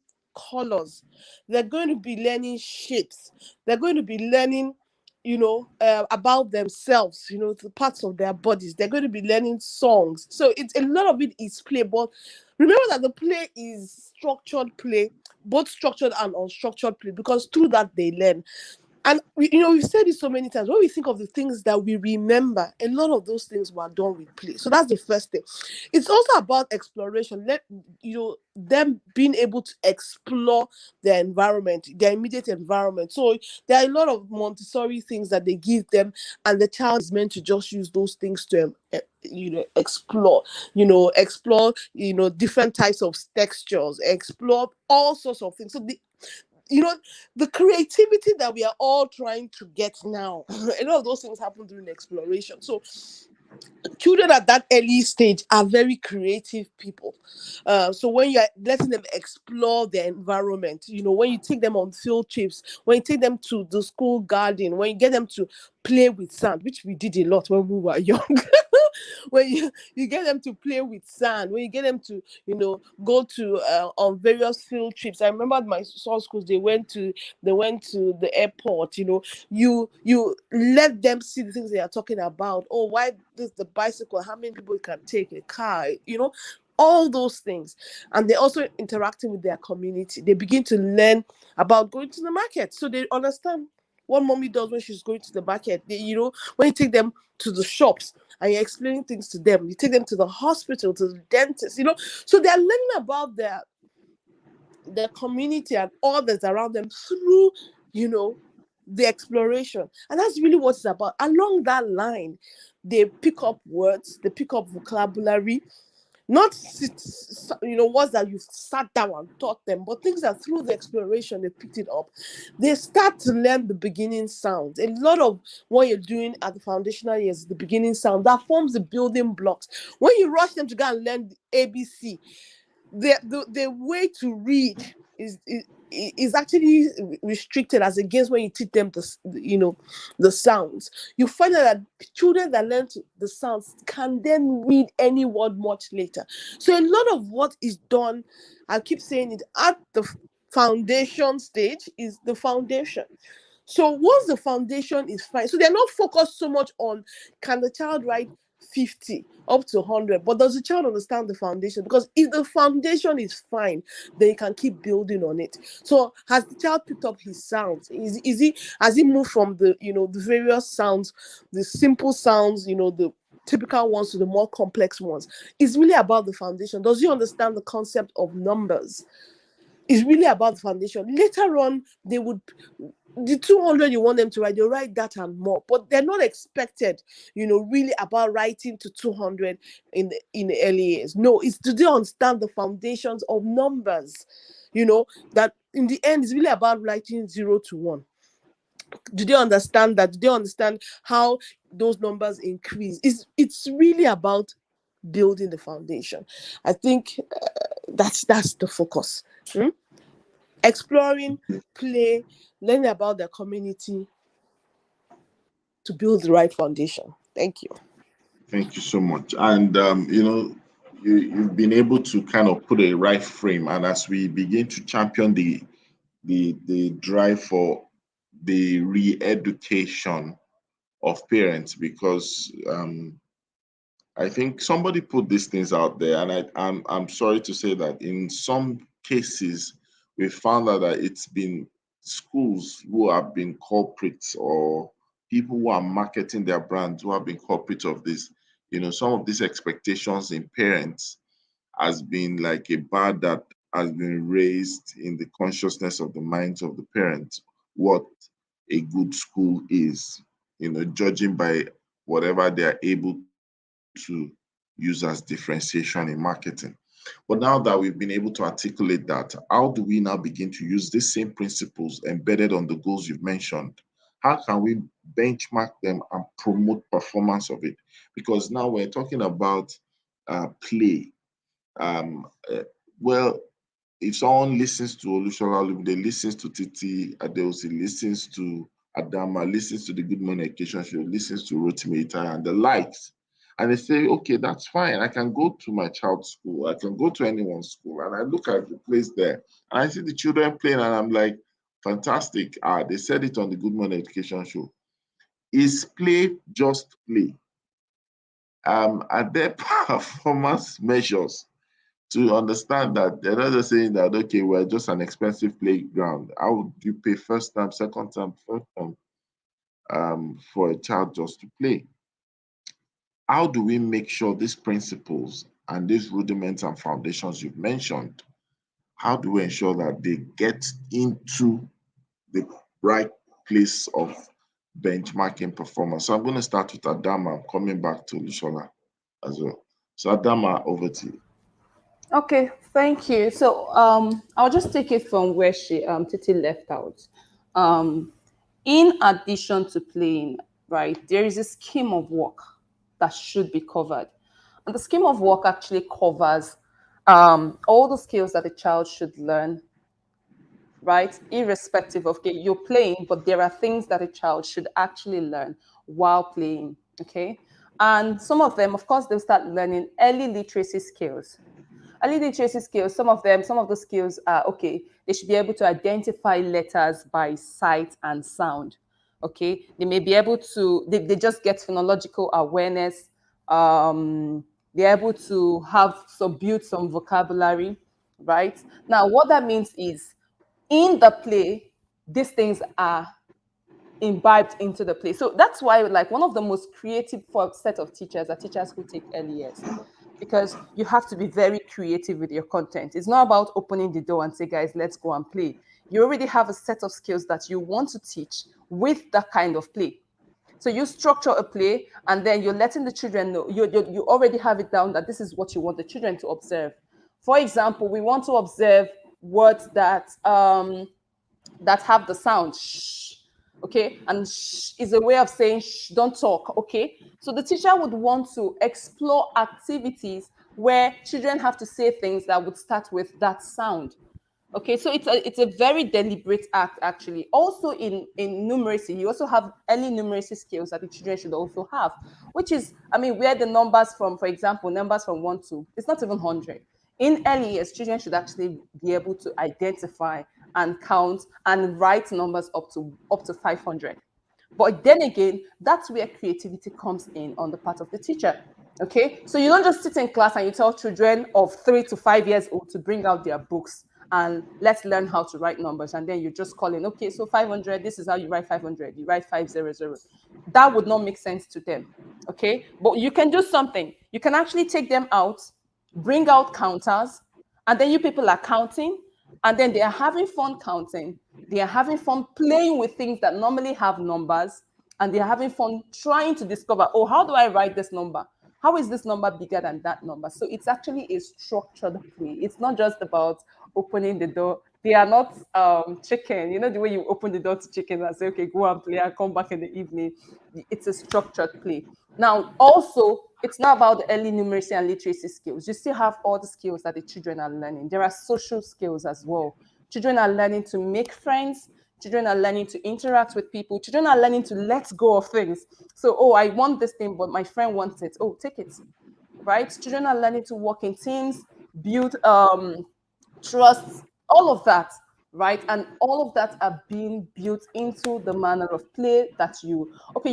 colors, they're going to be learning shapes, they're going to be learning about themselves, the parts of their bodies. They're going to be learning songs. So it's a lot of it is play, but remember that the play is structured play, both structured and unstructured play, because through that they learn. And we've said it so many times. When we think of the things that we remember, a lot of those things were done with play. So that's the first thing. It's also about exploration. Them being able to explore their environment, their immediate environment. So there are a lot of Montessori things that they give them, and the child is meant to just use those things to explore different types of textures, explore all sorts of things. So the creativity that we are all trying to get now, a lot of those things happen during exploration. So children at that early stage are very creative people. So when you're letting them explore their environment, when you take them on field trips, when you take them to the school garden, when you get them to play with sand, which we did a lot when we were young. When you get them to play with sand, when you get them to go to on various field trips. I remember at my son's schools, they went to the airport. You let them see the things they are talking about. Oh, why this the bicycle? How many people can take a car? All those things. And they're also interacting with their community. They begin to learn about going to the market, so they understand what mommy does when she's going to the market. When you take them to the shops and you're explaining things to them, you take them to the hospital, to the dentist, so they're learning about their community and all that's around them through, the exploration. And that's really what it's about. Along that line, they pick up words, they pick up vocabulary, not words that you've sat down and taught them, but things that through the exploration they picked it up. They start to learn the beginning sounds. A lot of what you're doing at the foundational years is the beginning sound that forms the building blocks. When you rush them to go and learn the ABC, the way to read is is actually restricted as against when you teach them the sounds. You find out that children that learn the sounds can then read any word much later. So a lot of what is done, I keep saying it, at the foundation stage is the foundation. So once the foundation is fine, so they're not focused so much on can the child write 50 up to 100, but does the child understand the foundation? Because if the foundation is fine, then you can keep building on it. So has the child picked up his sounds? Has he moved from the the various sounds, the simple sounds, the typical ones to the more complex ones? It's really about the foundation. Does he understand the concept of numbers? It's really about the foundation. Later on, the 200 you want them to write, they'll write that and more, but they're not expected, really about writing to 200 in the early years. No, it's do they understand the foundations of numbers, that in the end is really about writing 0 to 1. Do they understand that? Do they understand how those numbers increase? It's really about building the foundation. I think that's the focus. Exploring, play, learning about the community to build the right foundation. Thank you. Thank you so much. And you've been able to kind of put a right frame. And as we begin to champion the drive for the re-education of parents, because I think somebody put these things out there, and I'm sorry to say that in some cases we found out that it's been schools who have been culprits, or people who are marketing their brands who have been culprits of this. Some of these expectations in parents has been like a bar that has been raised in the consciousness of the minds of the parents what a good school is, judging by whatever they are able to use as differentiation in marketing. But now that we've been able to articulate that, how do we now begin to use these same principles embedded on the goals you've mentioned? How can we benchmark them and promote performance of it? Because now we're talking about play. Well, if someone listens to Olushola Olumide, listens to Titi Adeosi, listens to Adama, listens to the Good Morning Education Show, listens to Rotimi Itai and the likes, and they say, okay, that's fine. I can go to my child's school. I can go to anyone's school. And I look at the place there and I see the children playing and I'm like, fantastic. They said it on the Good Morning Education Show. Is play just play? Are there performance measures to understand that they're not just saying that, okay, we're just an expensive playground? How would you pay first time, second time, third time for a child just to play? How do we make sure these principles and these rudiments and foundations you've mentioned, how do we ensure that they get into the right place of benchmarking performance? So I'm going to start with Adama. I'm coming back to Lushola as well. So Adama, over to you. Okay, thank you. So I'll just take it from where Titi left out. In addition to playing, right, there is a scheme of work that should be covered. And the scheme of work actually covers all the skills that a child should learn, right? Irrespective of, okay, you're playing, but there are things that a child should actually learn while playing, okay? And some of them, of course, they'll start learning early literacy skills. Early literacy skills, some of the skills are, okay, they should be able to identify letters by sight and sound, okay? They may be able to, they just get phonological awareness. They're able to build some vocabulary, right? Now, what that means is, in the play, these things are imbibed into the play. So that's why, like, one of the most creative set of teachers are teachers who take early years, because you have to be very creative with your content. It's not about opening the door and say, guys, let's go and play. You already have a set of skills that you want to teach with that kind of play. So you structure a play, and then you're letting the children know, you already have it down that this is what you want the children to observe. For example, we want to observe words that have the sound shh, okay? And shh is a way of saying shh, don't talk, okay? So the teacher would want to explore activities where children have to say things that would start with that sound, Okay, so it's a very deliberate act, actually. Also in numeracy, you also have early numeracy skills that the children should also have, which is, I mean, where the numbers from, for example, numbers from 1 to, it's not even 100. In early years, children should actually be able to identify and count and write numbers up to 500. But then again, that's where creativity comes in on the part of the teacher. Okay, so you don't just sit in class and you tell children of 3 to 5 years old to bring out their books and let's learn how to write numbers, and then you just call in, okay, so 500, this is how you write 500, you write 500. That would not make sense to them. Okay, but you can do something. You can actually take them out, bring out counters, and then you people are counting, and then they are having fun counting. They are having fun playing with things that normally have numbers, and they are having fun trying to discover, oh, how do I write this number? How is this number bigger than that number? So it's actually a structured play. It's not just about opening the door. They are not chicken. You know the way you open the door to chicken and say, okay, go and play and come back in the evening. It's a structured play. Now, also, it's not about the early numeracy and literacy skills. You still have all the skills that the children are learning. There are social skills as well. Children are learning to make friends. Children are learning to interact with people. Children are learning to let go of things. So, oh, I want this thing, but my friend wants it. Oh, take it, right? Children are learning to work in teams, build trust, all of that, right? And all of that are being built into the manner of play that you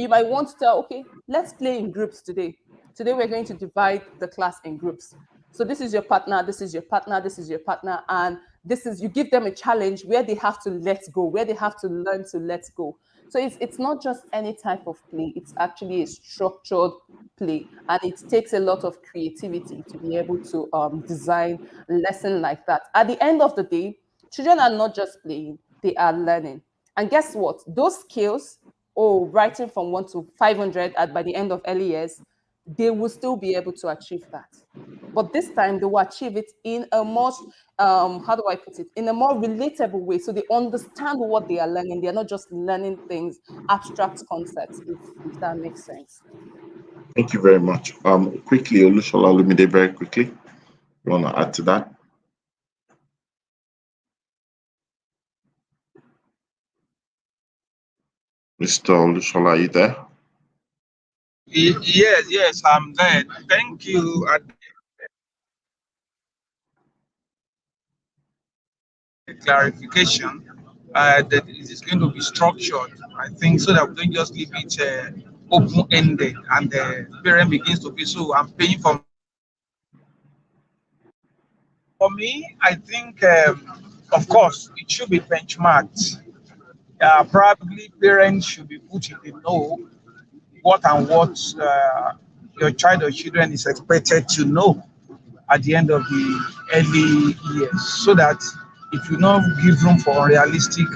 might want to tell, okay, let's play in groups today. Today, we're going to divide the class in groups. So this is your partner, this is your partner, this is your partner, and this is, you give them a challenge where they have to let go, where they have to learn to let go. So it's not just any type of play, it's actually a structured play. And it takes a lot of creativity to be able to design a lesson like that. At the end of the day, children are not just playing, they are learning. And guess what? Those skills, writing from 1 to 500 by the end of early years, they will still be able to achieve that. But this time they will achieve it in a more, how do I put it, in a more relatable way. So they understand what they are learning. They're not just learning things, abstract concepts, if that makes sense. Thank you very much. Quickly, Olushola Olumide, very quickly. You want to add to that? Mr. Olushola, are you there? Yes, I'm there. Thank you. Clarification that it is going to be structured, I think, so that we don't just leave it open-ended and the parent begins to be, so I'm paying for. For me, I think, of course, it should be benchmarked. Probably parents should be put in the know what and what your child or children is expected to know at the end of the early years, so that it will not give room for unrealistic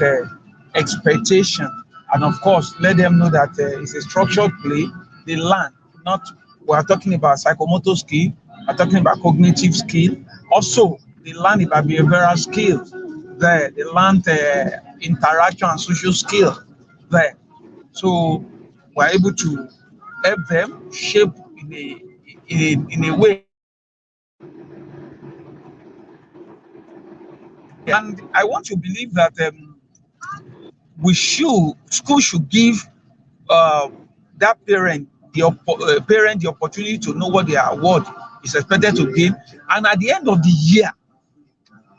expectation. And of course, let them know that it's a structured play. They learn, not, we are talking about psychomotor skill, we are talking about cognitive skill. Also, they learn about behavioral skills there. They learn the interaction and social skill there. So we're able to help them shape in a way. And I want to believe that school should give uh, that parent the opportunity to know what their award is expected to gain, and at the end of the year,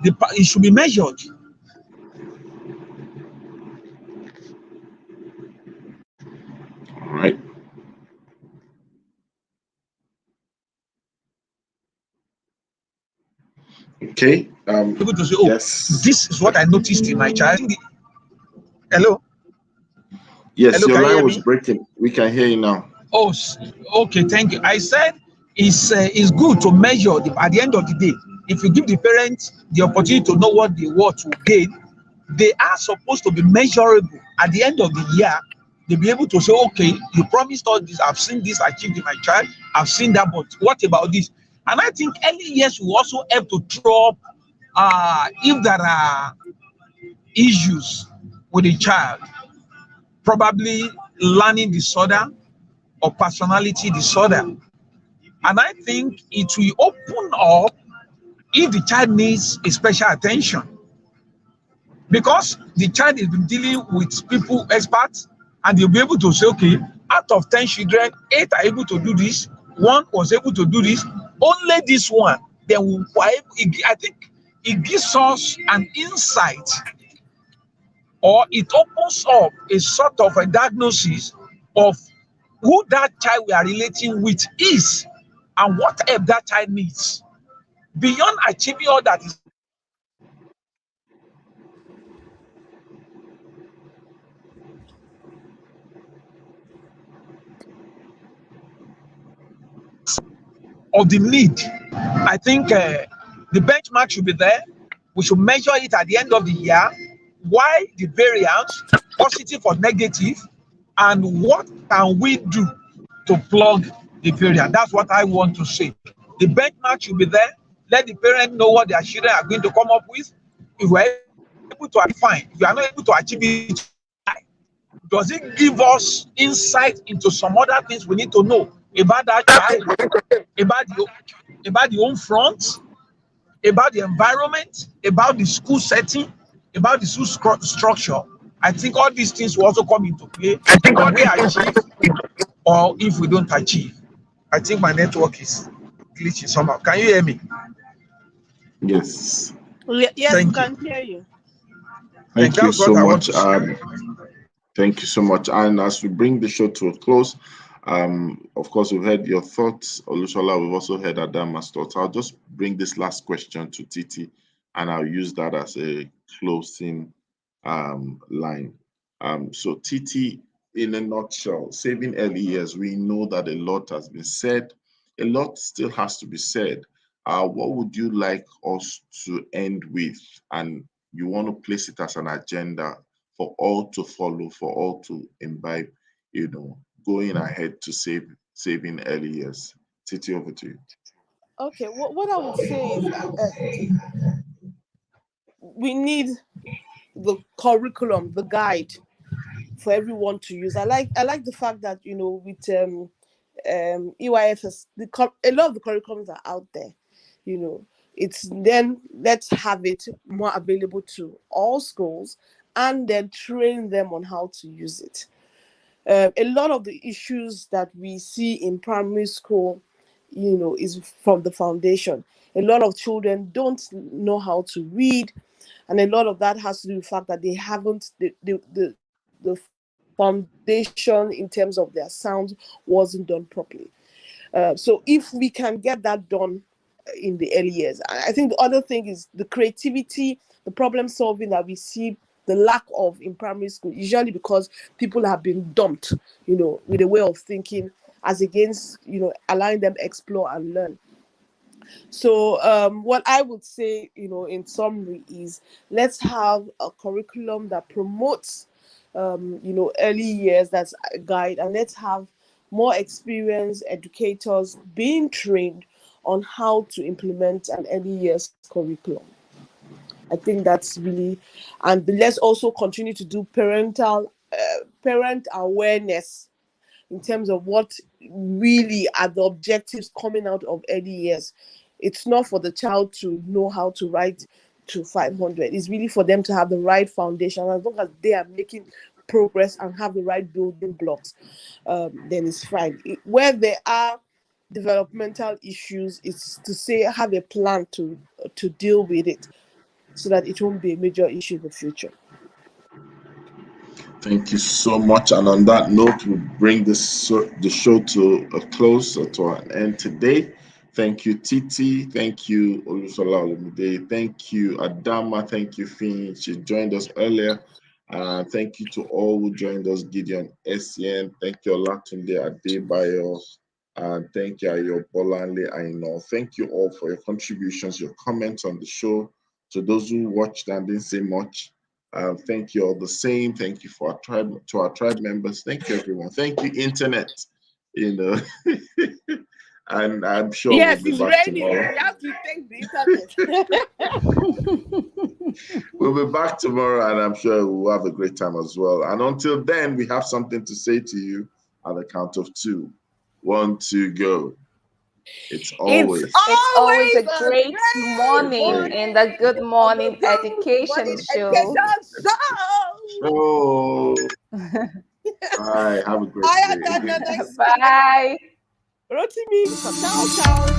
it should be measured. All right. Okay. Able to say, oh, Yes. this is what I noticed in my child. Hello? Yes, Hello, your can you line hear was me? breaking. We can hear you now. Oh, okay, thank you. I said it's good to measure at the end of the day. If you give the parents the opportunity to know what they want to gain, they are supposed to be measurable. At the end of the year, they'll be able to say, okay, you promised all this, I've seen this achieved in my child, I've seen that, but what about this? And I think early years will also help to throw up if there are issues with the child, probably learning disorder or personality disorder. And I think it will open up if the child needs a special attention. because the child has been dealing with people, experts, and they'll be able to say, okay, out of 10 children, 8 are able to do this, 1 was able to do this, only this one. Then I think it gives us an insight, or it opens up a sort of a diagnosis of who that child we are relating with is and what help that child needs. Beyond achieving all that is of the need, I think the benchmark should be there. We should measure it at the end of the year. Why the variance, positive or negative, and what can we do to plug the variance? That's what I want to say. The benchmark should be there. Let the parent know what their children are going to come up with. If we're able to fine, if you are not able to achieve it, does it give us insight into some other things we need to know about that child, about the home front, about the environment, about the school setting, about the school structure? I think all these things will also come into play when we achieve or if we don't achieve. I think my network is glitching somehow. Can you hear me? Yes. Yes, we Thank can you. hear you. Thank you That's what so I want much. to say. Thank you so much. And as we bring the show to a close, of course, we've heard your thoughts, Olushola. We've also heard Adama's thoughts. I'll just bring this last question to Titi, and I'll use that as a closing line. So, Titi, in a nutshell, saving early years, we know that a lot has been said. A lot still has to be said. What would you like us to end with? And you want to place it as an agenda for all to follow, for all to imbibe, going ahead to saving early years. Titi, over to you. Okay, what I would say is we need the curriculum, the guide for everyone to use. I like the fact that with EYFS, a lot of the curriculums are out there. It's then let's have it more available to all schools, and then train them on how to use it. A lot of the issues that we see in primary school, is from the foundation. A lot of children don't know how to read, and a lot of that has to do with the fact that they haven't the foundation in terms of their sound wasn't done properly. So if we can get that done in the early years, I think the other thing is the creativity, the problem solving that we see the lack of in primary school, usually because people have been dumped, with a way of thinking, as against, allowing them explore and learn. So what I would say, in summary is, let's have a curriculum that promotes, early years, that's a guide, and let's have more experienced educators being trained on how to implement an early years curriculum. I think that's really, and let's also continue to do parent awareness in terms of what really are the objectives coming out of early years. It's not for the child to know how to write to 500. It's really for them to have the right foundation. As long as they are making progress and have the right building blocks, then it's fine. Where there are developmental issues, it's to say have a plan to deal with it, so that it won't be a major issue in the future. Thank you so much. And on that note, we bring the show to a close, or to an end today. Thank you, Titi. Thank you, Olusola Olumide. Thank you, Adama. Thank you, Finn. She joined us earlier. Thank you to all who joined us, Gideon SCN. Thank you, Olatunde Adebayo. And thank you, Ayo Bolanle Aino. Thank you all for your contributions, your comments on the show. To those who watched and didn't say much, thank you all the same. Thank you for our tribe members. Thank you, everyone. Thank you, internet. And I'm sure Yes, we'll it's be back raining. tomorrow. We have to thank the internet. We'll be back tomorrow, and I'm sure we'll have a great time as well. And until then, we have something to say to you at the count of 2. 1, 2, go. It's always. It's always a a great morning morning in the Good Morning on the Good Education Morning Show. Education Show. So, all right. Have a great I day. am next. Bye. Rotimi, ciao, ciao.